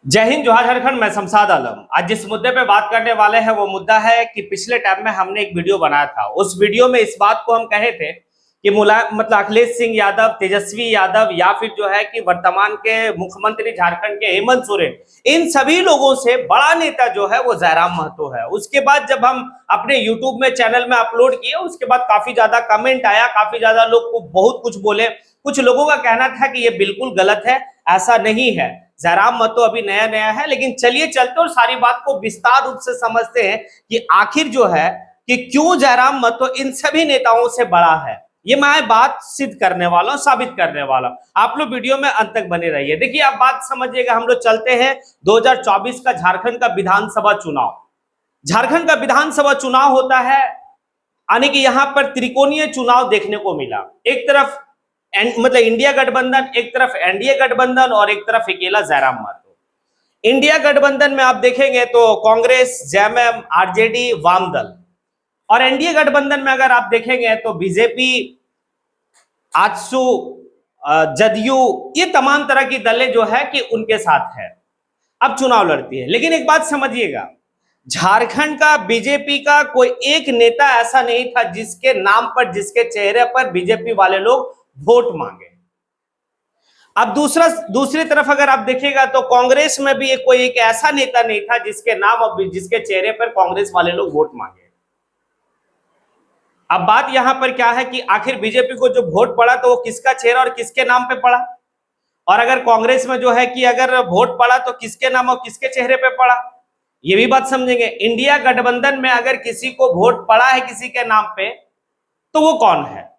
जय हिंद, जोहार झारखंड। मैं शमशाद आलम। आज जिस मुद्दे पे बात करने वाले हैं वो मुद्दा है कि पिछले टाइम में हमने एक वीडियो बनाया था। उस वीडियो में इस बात को हम कहे थे कि मतलब अखिलेश सिंह यादव, तेजस्वी यादव या फिर जो है कि वर्तमान के मुख्यमंत्री झारखंड के हेमंत सोरेन, इन सभी लोगों से बड़ा नेता जो है वो जयराम महतो है। उसके बाद जब हम अपने यूट्यूब में चैनल में अपलोड किए, उसके बाद काफी ज्यादा कमेंट आया, काफी ज्यादा लोग को बहुत कुछ बोले। कुछ लोगों का कहना था कि ये बिल्कुल गलत है, ऐसा नहीं है, जयराम महतो अभी नया नया है। लेकिन चलिए चलते और सारी बात को विस्तार रूप से समझते हैं कि आखिर जो है कि क्यों जयराम महतो इन सभी नेताओं से बड़ा है। ये मैं बात सिद्ध करने वाला हूं, साबित करने वाला हूं। आप लोग वीडियो में अंत तक बने रहिए। देखिए, आप बात समझिएगा। हम लोग चलते हैं 2024 का झारखंड का विधानसभा चुनाव। झारखंड का विधानसभा चुनाव होता है, यानी कि यहां पर त्रिकोणीय चुनाव देखने को मिला। एक तरफ मतलब इंडिया गठबंधन, एक तरफ एनडीए गठबंधन और एक तरफ अकेला जयराम महतो। इंडिया गठबंधन में आप देखेंगे तो कांग्रेस, जेएमएम, आरजेडी, वाम दल। और एनडीए गठबंधन में अगर आप देखेंगे तो बीजेपी, आजसू, जदयू, ये तमाम तरह की दलें जो है कि उनके साथ है, अब चुनाव लड़ती है। लेकिन एक बात समझिएगा, झारखंड का बीजेपी का कोई एक नेता ऐसा नहीं था जिसके नाम पर, जिसके चेहरे पर बीजेपी वाले लोग वोट मांगे। अब दूसरी तरफ अगर आप देखिएगा तो कांग्रेस में भी कोई एक ऐसा नेता नहीं था जिसके नाम और जिसके चेहरे पर कांग्रेस वाले लोग वोट मांगे। अब बात यहां पर क्या है कि आखिर बीजेपी को जो वोट पड़ा तो वो किसका चेहरा और किसके नाम पे पड़ा, और अगर कांग्रेस में जो है कि अगर वोट पड़ा तो किसके नाम और किसके चेहरे पे पड़ा, ये भी बात समझेंगे। इंडिया गठबंधन में अगर किसी को वोट पड़ा है किसी के नाम पे तो वो कौन है।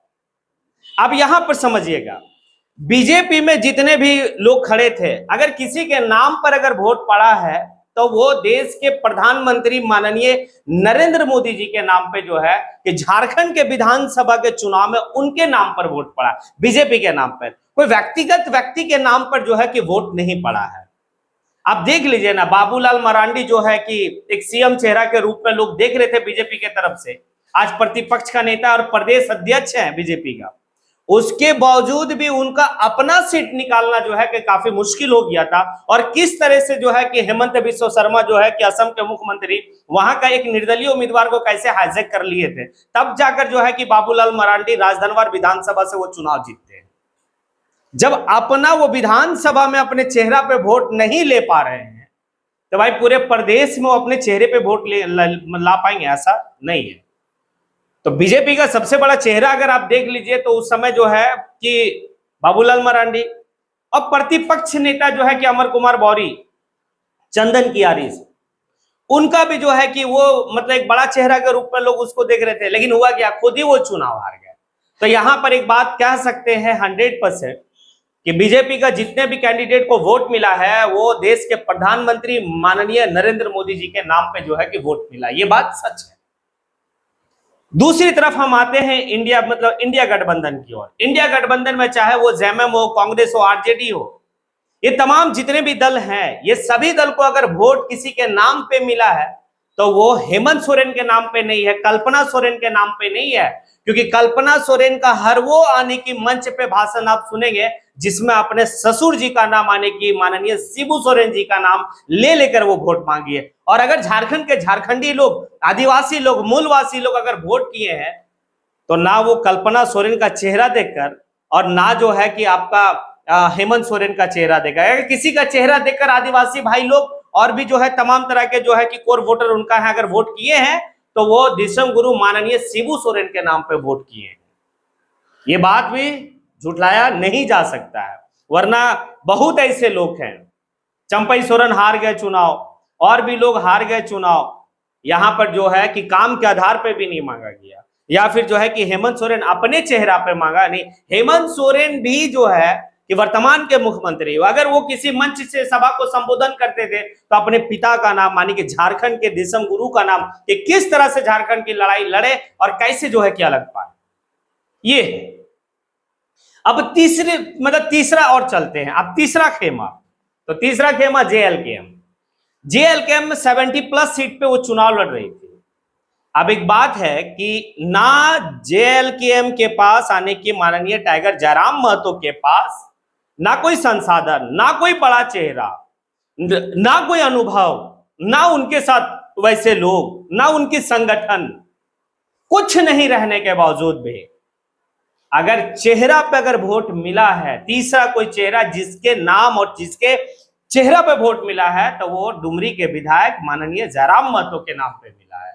अब यहां पर समझिएगा, बीजेपी में जितने भी लोग खड़े थे, अगर किसी के नाम पर अगर वोट पड़ा है तो वो देश के प्रधानमंत्री माननीय नरेंद्र मोदी जी के नाम पे जो है कि झारखंड के विधानसभा के चुनाव में उनके नाम पर वोट पड़ा, बीजेपी के नाम पर। कोई व्यक्तिगत व्यक्ति के नाम पर जो है कि वोट नहीं पड़ा है। आप देख लीजिए ना, बाबूलाल मरांडी जो है कि एक सीएम चेहरा के रूप में लोग देख रहे थे बीजेपी के तरफ से, आज प्रतिपक्ष का नेता और प्रदेश अध्यक्ष है बीजेपी का। उसके बावजूद भी उनका अपना सीट निकालना जो है कि काफी मुश्किल हो गया था। और किस तरह से जो है कि हेमंत बिस्व शर्मा जो है कि असम के मुख्यमंत्री, वहां का एक निर्दलीय उम्मीदवार को कैसे हाईजैक कर लिए थे, तब जाकर जो है कि बाबूलाल मरांडी राजधनवार विधानसभा से वो चुनाव जीतते हैं। जब अपना वो विधानसभा में अपने चेहरा पे वोट नहीं ले पा रहे हैं तो भाई पूरे प्रदेश में वो अपने चेहरे पे वोट ला पाएंगे, ऐसा नहीं है। तो बीजेपी का सबसे बड़ा चेहरा अगर आप देख लीजिए तो उस समय जो है कि बाबूलाल मरांडी, और प्रतिपक्ष नेता जो है कि अमर कुमार मौर्य, चंदन कियारी, उनका भी जो है कि वो मतलब एक बड़ा चेहरा के रूप में लोग उसको देख रहे थे। लेकिन हुआ क्या, खुद ही वो चुनाव हार गए। तो यहां पर एक बात कह सकते हैं 100% कि बीजेपी का जितने भी कैंडिडेट को वोट मिला है वो देश के प्रधानमंत्री माननीय नरेंद्र मोदी जी के नाम पे जो है कि वोट मिला, ये बात सच है। दूसरी तरफ हम आते हैं इंडिया गठबंधन की ओर। इंडिया गठबंधन में चाहे वो जेएमएम हो, कांग्रेस हो, आरजेडी हो, ये तमाम जितने भी दल हैं, ये सभी दल को अगर वोट किसी के नाम पे मिला है तो वो हेमंत सोरेन के नाम पे नहीं है, कल्पना सोरेन के नाम पे नहीं है। क्योंकि कल्पना सोरेन का हर वो आने की मंच पे भाषण आप सुनेंगे जिसमें अपने ससुर जी का नाम, आने की माननीय शिबू सोरेन जी का नाम ले लेकर वो वोट मांगी है। और अगर झारखंड के झारखंडी लोग, आदिवासी लोग, मूलवासी लोग अगर वोट किए हैं तो ना वो कल्पना सोरेन का चेहरा देखकर और ना जो है कि आपका हेमंत सोरेन का चेहरा देखा। अगर किसी का चेहरा देखकर आदिवासी भाई लोग और भी जो है तमाम तरह के जो है कि कोर वोटर उनका है, अगर वोट किए हैं तो वो दिसम गुरु माननीय शिबू सोरेन के नाम पे वोट किए हैं। ये बात भी झुठलाया नहीं जा सकता है, वरना बहुत ऐसे लोग हैं। चंपई सोरेन हार गए चुनाव, और भी लोग हार गए चुनाव, यहां पर जो है कि काम के आधार पर भी नहीं मांगा गया, या फिर जो है कि हेमंत सोरेन अपने चेहरा पे मांगा नहीं। हेमंत सोरेन भी जो है कि वर्तमान के मुख्यमंत्री, अगर वो किसी मंच से सभा को संबोधन करते थे तो अपने पिता का नाम, मानी कि झारखंड के दिसम गुरु का नाम, कि किस तरह से झारखंड की लड़ाई लड़े और कैसे जो है कि अलग पाए, ये है। अब तीसरा और चलते हैं। अब तीसरा खेमा, तो तीसरा खेमा जेएलकेएम। जेएलकेएम में 70+ सीट पे वो चुनाव लड़ रही थी। अब एक बात है कि ना जेएलकेएम के पास, आने की माननीय टाइगर जयराम महतो के पास ना कोई संसाधन, ना कोई बड़ा चेहरा, ना कोई अनुभव, ना उनके साथ वैसे लोग, ना उनकी संगठन, कुछ नहीं रहने के बावजूद भी अगर चेहरा पे अगर वोट मिला है, तीसरा कोई चेहरा जिसके नाम और जिसके चेहरा पे वोट मिला है, तो वो डुमरी के विधायक माननीय जयराम महतो के नाम पे मिला है।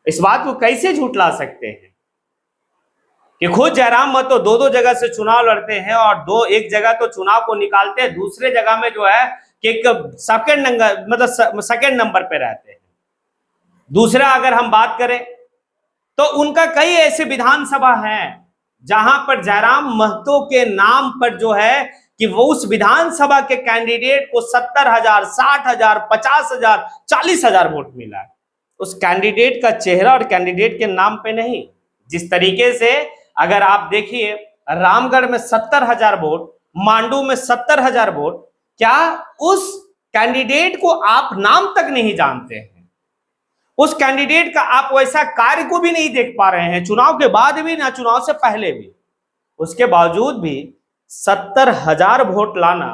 इस बात को कैसे झूठला सकते हैं कि खुद जयराम महतो दो दो जगह से चुनाव लड़ते हैं और एक जगह तो चुनाव को निकालते हैं, दूसरे जगह में जो है कि एक सेकंड नंबर, मतलब सेकंड नंबर पे रहते हैं। दूसरा अगर हम बात करें तो उनका कई ऐसे विधानसभा हैं जहां पर जयराम महतो के नाम पर जो है कि वो उस विधानसभा के कैंडिडेट को 70,000, 60,000, 50,000, 40,000 वोट मिला है। उस कैंडिडेट का चेहरा और कैंडिडेट के नाम पे नहीं। जिस तरीके से अगर आप देखिए रामगढ़ में 70,000 वोट, मांडू में 70,000 वोट, क्या उस कैंडिडेट को आप नाम तक नहीं जानते हैं? उस कैंडिडेट का आप वैसा कार्य को भी नहीं देख पा रहे हैं, चुनाव के बाद भी ना चुनाव से पहले भी। उसके बावजूद भी 70,000 वोट लाना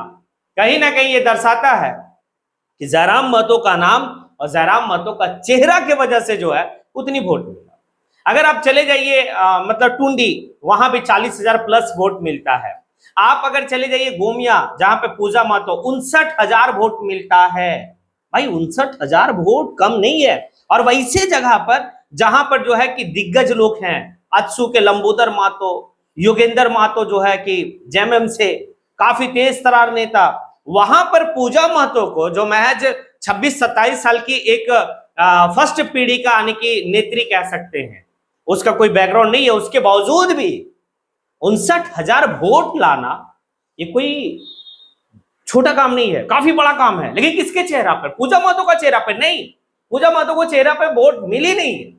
कहीं ना कहीं ये दर्शाता है कि जयराम महतो का नाम और जयराम महतो का चेहरा की वजह से जो है उतनी वोट मिला। अगर आप चले जाइए मतलब टुंडी, वहां भी 40,000 प्लस वोट मिलता है। आप अगर चले जाइए गोमिया, जहां पे पूजा महतो, 59,000 वोट मिलता है। भाई 59,000 वोट कम नहीं है। और वैसे जगह पर जहां पर जो है कि दिग्गज लोग हैं, अच्सू के लंबोदर महतो, योगेंद्र महतो जो है कि जेएमएम से काफी तेज तरार नेता, वहां पर पूजा महतो को जो महज 26-27 साल की एक फर्स्ट पीढ़ी का यानी कि नेत्री कह सकते हैं, उसका कोई बैकग्राउंड नहीं है, उसके बावजूद भी 59,000 वोट लाना ये कोई छोटा काम नहीं है, काफी बड़ा काम है। लेकिन किसके चेहरा पर? पूजा महतो का चेहरा पर नहीं। पूजा महतो को चेहरा पे वोट मिली नहीं है।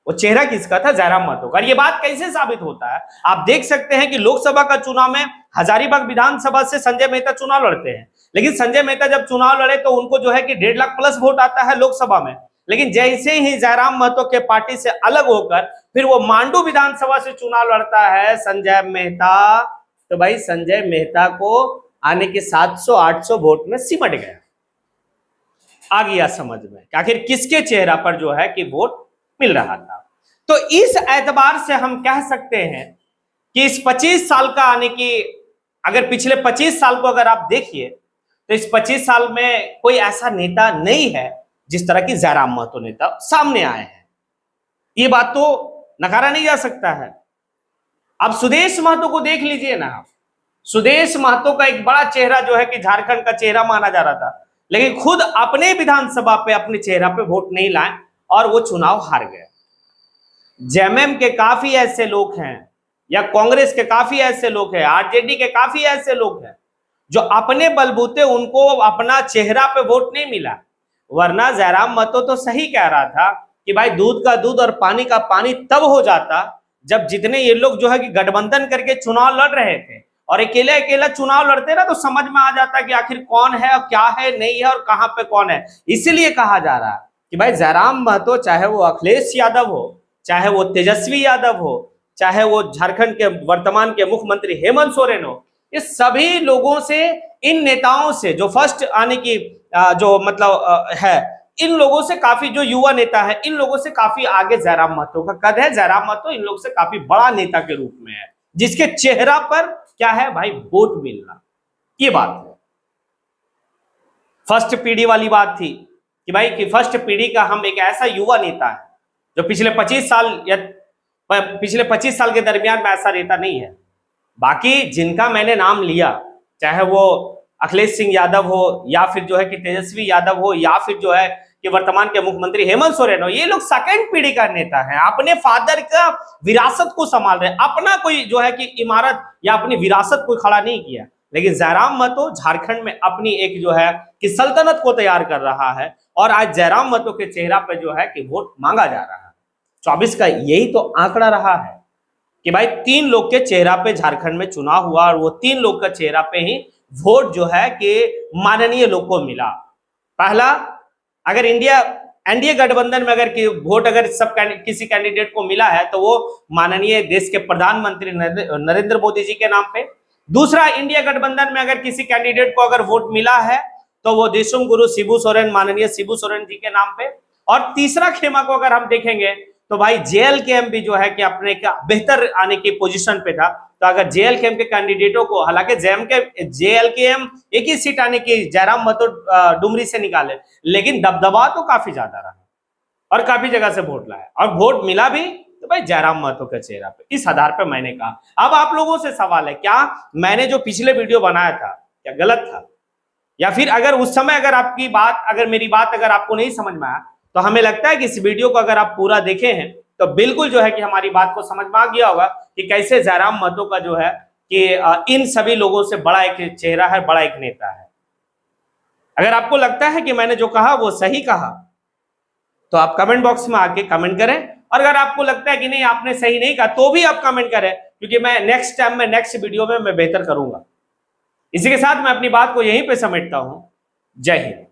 वो चेहरा किसका था? जयराम महतो का। ये बात कैसे साबित होता है? आप देख सकते हैं कि लोकसभा का चुनाव में हजारीबाग विधानसभा से संजय मेहता चुनाव लड़ते हैं, लेकिन संजय मेहता जब चुनाव लड़े तो उनको जो है कि 1.5 लाख प्लस वोट आता है लोकसभा में। लेकिन जैसे ही जयराम महतो के पार्टी से अलग होकर फिर वो मांडू विधानसभा से चुनाव लड़ता है संजय मेहता, तो भाई संजय मेहता को आने के 700-800 वोट में सिमट गया। आ गया समझ में आखिर किसके चेहरा पर जो है कि वोट मिल रहा था। तो इस एतबार से हम कह सकते हैं कि इस 25 साल का आने की, अगर पिछले 25 साल को अगर आप देखिए तो इस 25 साल में कोई ऐसा नेता नहीं है जिस तरह की जयराम महतो नेता सामने आए हैं। ये बात तो नकारा नहीं जा सकता है। अब सुदेश महतो को देख लीजिए ना, सुदेश महतो का एक बड़ा चेहरा जो है कि झारखंड का चेहरा माना जा रहा था, लेकिन खुद अपने विधानसभा पे अपने चेहरा पे वोट नहीं लाए और वो चुनाव हार गए। जेएमएम के काफी ऐसे लोग हैं या कांग्रेस के काफी ऐसे लोग हैं, आरजेडी के काफी ऐसे लोग हैं जो अपने बलबूते उनको अपना चेहरा पे वोट नहीं मिला। वरना जयराम महतो तो सही कह रहा था कि भाई दूध का दूध और पानी का पानी तब हो जाता जब जितने ये लोग जो है कि गठबंधन करके चुनाव लड़ रहे थे और अकेले अकेला चुनाव लड़ते ना, तो समझ में आ जाता कि आखिर कौन है और क्या है, नहीं है और कहां पे कौन है। इसीलिए कहा जा रहा है कि भाई जयराम महतो, चाहे वो अखिलेश यादव हो, चाहे वो तेजस्वी यादव हो, चाहे वो झारखंड के वर्तमान के मुख्यमंत्री हेमंत सोरेन हो, इस सभी लोगों से, इन नेताओं से जो फर्स्ट आने की जो मतलब है, इन लोगों से काफी, जो युवा नेता है, इन लोगों से काफी आगे जयराम महतो का कद है। जयराम महतो इन लोगों से काफी बड़ा नेता के रूप में है, जिसके चेहरा पर क्या है भाई? वोट मिलना। ये बात है। फर्स्ट पीढ़ी वाली बात थी कि भाई कि फर्स्ट पीढ़ी का हम एक ऐसा युवा नेता है जो पिछले 25 साल या पिछले 25 साल के दरमियान में ऐसा नेता नहीं है। बाकी जिनका मैंने नाम लिया, चाहे वो अखिलेश सिंह यादव हो या फिर जो है कि तेजस्वी यादव हो या फिर जो है कि वर्तमान के मुख्यमंत्री हेमंत सोरेन हो, ये लोग सेकंड पीढ़ी का नेता है, अपने फादर का विरासत को संभाल रहे हैं, अपना कोई जो है कि इमारत या अपनी विरासत कोई खड़ा नहीं किया। लेकिन जयराम महतो झारखंड में अपनी एक जो है कि सल्तनत को तैयार कर रहा है और आज जयराम महतो के चेहरा पर जो है कि वोट मांगा जा रहा है। 24 का यही तो आंकड़ा रहा है कि भाई 3 लोग के चेहरा पे झारखंड में चुनाव हुआ और वो 3 लोग का चेहरा पे ही वोट जो है कि माननीय लोग को मिला। पहला, अगर एनडीए गठबंधन में अगर वोट अगर सब किसी कैंडिडेट को मिला है तो वो माननीय देश के प्रधानमंत्री नरेंद्र मोदी जी के नाम पे। दूसरा, इंडिया गठबंधन में अगर किसी कैंडिडेट को अगर वोट मिला है तो वो देशुम गुरु शिबू सोरेन, माननीय शिबू सोरेन जी के नाम पे। और तीसरा खेमा को अगर हम देखेंगे तो भाई JLKM भी जो है कि अपने का बेहतर आने की पोजीशन पे था। तो अगर JLKM के कैंडिडेटों को, हालांकि JLKM एक ही सीट आने की जयराम महतो डुमरी से निकाले, लेकिन दबदबा तो काफी ज्यादा रहा और काफी जगह से वोट लाया और वोट मिला भी तो भाई जयराम महतो के चेहरा पे। इस आधार पे मैंने कहा। अब आप लोगों से सवाल है, क्या मैंने जो पिछले वीडियो बनाया था क्या गलत था, या फिर अगर उस समय अगर मेरी बात अगर आपको नहीं समझ में आया तो हमें लगता है कि इस वीडियो को अगर आप पूरा देखे हैं तो बिल्कुल जो है कि हमारी बात को समझ में आ गया होगा कि कैसे जयराम महतो का जो है कि इन सभी लोगों से बड़ा एक चेहरा है, बड़ा एक नेता है। अगर आपको लगता है कि मैंने जो कहा वो सही कहा तो आप कमेंट बॉक्स में आके कमेंट करें, और अगर आपको लगता है कि नहीं आपने सही नहीं कहा तो भी आप कमेंट करें, क्योंकि मैं नेक्स्ट टाइम में नेक्स्ट वीडियो में मैं बेहतर करूंगा। इसी के साथ मैं अपनी बात को यहीं पे समेटता हूं। जय हिंद।